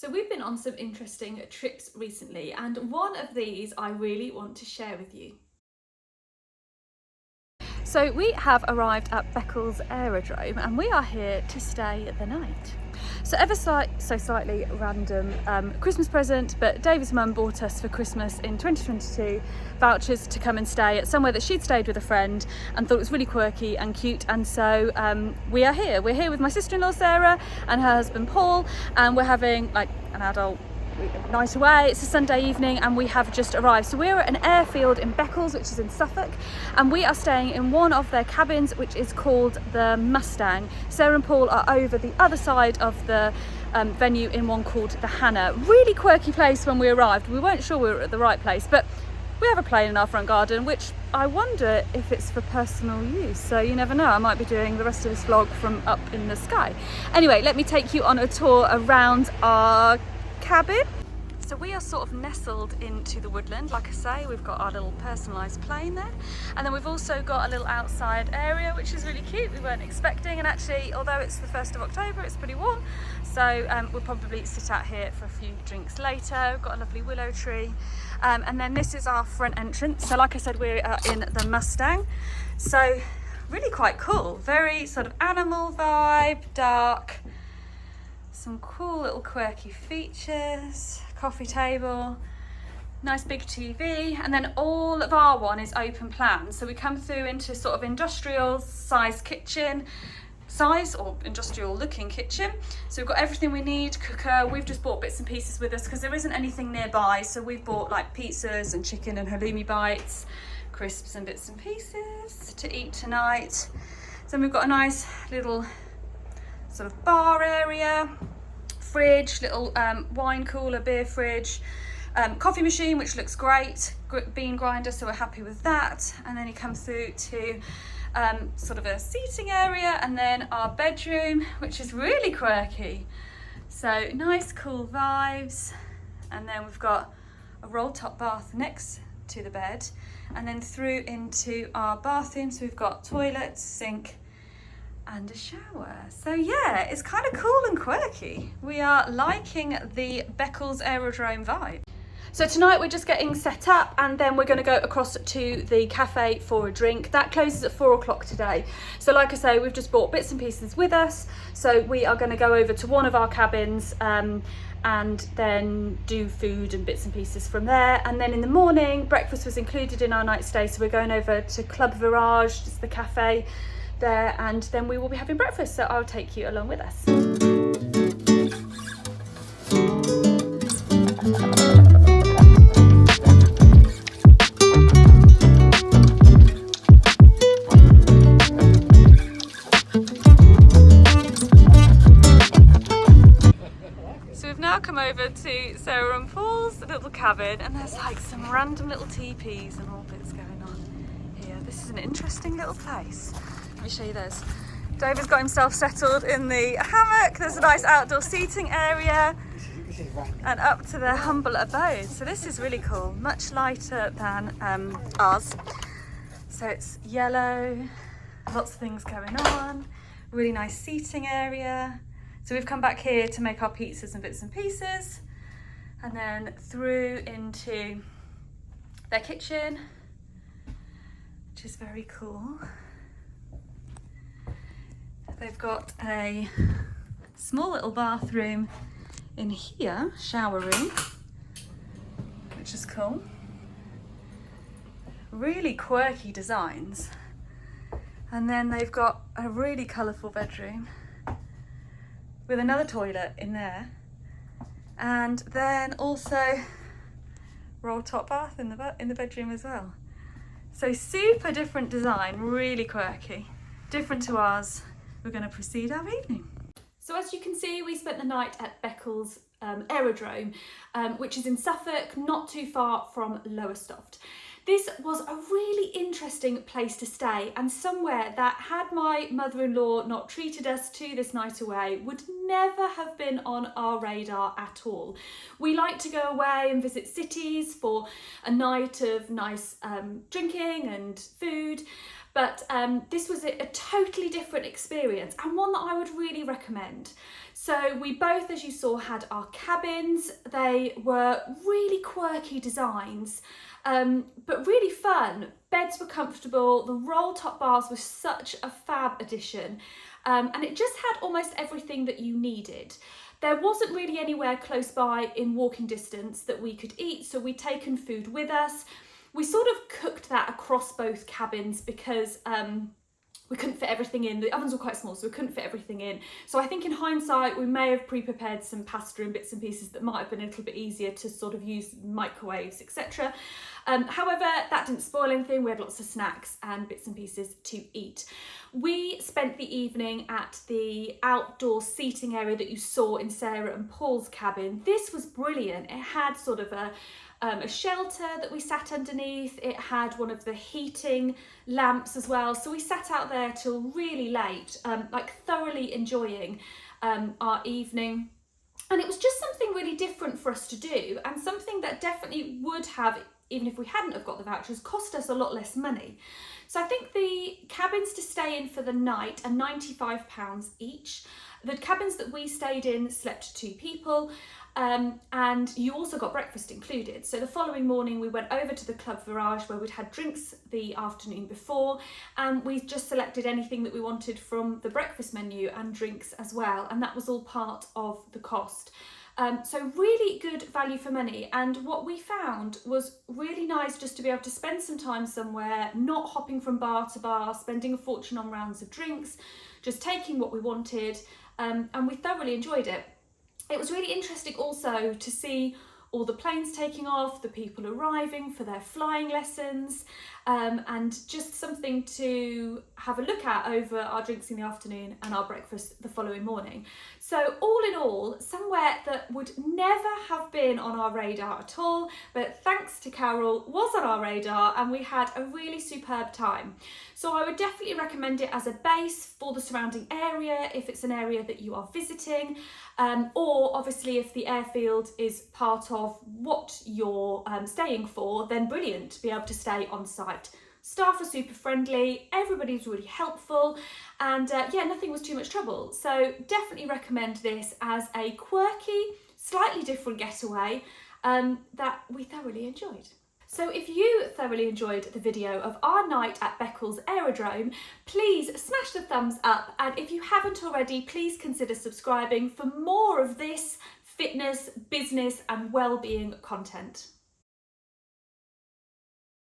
So we've been on some interesting trips recently, and one of these I really want to share with you. So we have arrived at Beccles Aerodrome and we are here to stay the night. So slightly random Christmas present, but David's mum bought us for Christmas in 2022 vouchers to come and stay at somewhere that she'd stayed with a friend and thought it was really quirky and cute, and so we are here. We're here with my sister-in-law Sarah and her husband Paul, and we're having like an adult night away. It's a Sunday evening and we have just arrived. So we're at an airfield in Beccles, which is in Suffolk, and we are staying in one of their cabins, which is called the Mustang. Sarah and Paul are over the other side of the venue in one called the Hannah. Really quirky place when we arrived. We weren't sure we were at the right place, but we have a plane in our front garden, which I wonder if it's for personal use. So you never know, I might be doing the rest of this vlog from up in the sky. Anyway, let me take you on a tour around our cabin. So we are sort of nestled into the woodland. Like I say, we've got our little personalised plane there, and then we've also got a little outside area which is really cute. We weren't expecting, and actually although it's the 1st of October it's pretty warm, so we'll probably sit out here for a few drinks later. We've got a lovely willow tree, and then this is our front entrance. So like I said, we're in the Mustang, so really quite cool, very sort of animal vibe, dark. Some cool little quirky features, coffee table, nice big TV, and then all of our one is open plan. So we come through into sort of industrial size kitchen, or industrial looking kitchen. So we've got everything we need, cooker. We've just bought bits and pieces with us because there isn't anything nearby. So we've bought like pizzas and chicken and halloumi bites, crisps and bits and pieces to eat tonight. So we've got a nice little sort of bar area, fridge, little wine cooler, beer fridge, coffee machine which looks great, bean grinder, so we're happy with that. And then you come through to sort of a seating area, and then our bedroom, which is really quirky, so nice cool vibes. And then we've got a roll top bath next to the bed, and then through into our bathroom. So we've got toilet, sink and a shower. So yeah, it's kind of cool and quirky. We are liking the Beccles Aerodrome vibe. So tonight we're just getting set up, and then we're going to go across to the cafe for a drink. That closes at 4 o'clock today. So like I say, we've just bought bits and pieces with us. So we are going to go over to one of our cabins and then do food and bits and pieces from there. And then in the morning, breakfast was included in our night stay. So we're going over to Club Virage, just the cafe there, and then we will be having breakfast, so I'll take you along with us. So we've now come over to Sarah and Paul's little cabin, and there's like some random little teepees and all bits going on here. This is an interesting little place. Let me show you this. David's got himself settled in the hammock. There's a nice outdoor seating area and up to their humble abode. So this is really cool, much lighter than ours. So it's yellow, lots of things going on, really nice seating area. So we've come back here to make our pizzas and bits and pieces, and then through into their kitchen, which is very cool. They've got a small little bathroom in here, shower room, which is cool. Really quirky designs. And then they've got a really colourful bedroom with another toilet in there. And then also roll top bath in the bedroom as well. So super different design, really quirky, different to ours. We're going to proceed our evening. So as you can see, we spent the night at Beccles Aerodrome, which is in Suffolk, not too far from Lowestoft. This was a really interesting place to stay, and somewhere that, had my mother-in-law not treated us to this night away, would never have been on our radar at all. We like to go away and visit cities for a night of nice drinking and food, but this was a totally different experience, and one that I would really recommend. So we both, as you saw, had our cabins. They were really quirky designs, but really fun. Beds were comfortable, the roll top bars were such a fab addition, and it just had almost everything that you needed. There wasn't really anywhere close by in walking distance that we could eat, so we'd taken food with us. We sort of cooked that across both cabins because we couldn't fit everything in. The ovens were quite small, so we couldn't fit everything in. So I think in hindsight, we may have pre-prepared some pasta and bits and pieces that might have been a little bit easier to sort of use microwaves, etc. However, that didn't spoil anything. We had lots of snacks and bits and pieces to eat. We spent the evening at the outdoor seating area that you saw in Sarah and Paul's cabin. This was brilliant. It had sort of a shelter that we sat underneath. It had one of the heating lamps as well. So we sat out there till really late, like thoroughly enjoying our evening. And it was just something really different for us to do, and something that definitely would have, even if we hadn't have got the vouchers, cost us a lot less money. So I think the cabins to stay in for the night are £95 each. The cabins that we stayed in slept 2 people. And you also got breakfast included. So the following morning we went over to the Club Virage where we'd had drinks the afternoon before, and we just selected anything that we wanted from the breakfast menu and drinks as well, and that was all part of the cost. So really good value for money, and what we found was really nice just to be able to spend some time somewhere, not hopping from bar to bar, spending a fortune on rounds of drinks, just taking what we wanted, and we thoroughly enjoyed it. It was really interesting also to see all the planes taking off, the people arriving for their flying lessons, and just something to have a look at over our drinks in the afternoon and our breakfast the following morning. So all in all, somewhere that would never have been on our radar at all, but thanks to Carol was on our radar, and we had a really superb time. So I would definitely recommend it as a base for the surrounding area if it's an area that you are visiting, or obviously if the airfield is part of what you're staying for, then brilliant to be able to stay on site. Staff are super friendly, everybody's really helpful, and yeah, nothing was too much trouble. So definitely recommend this as a quirky, slightly different getaway that we thoroughly enjoyed. So if you thoroughly enjoyed the video of our night at Beccles Aerodrome, please smash the thumbs up, and if you haven't already, please consider subscribing for more of this fitness, business and well-being content.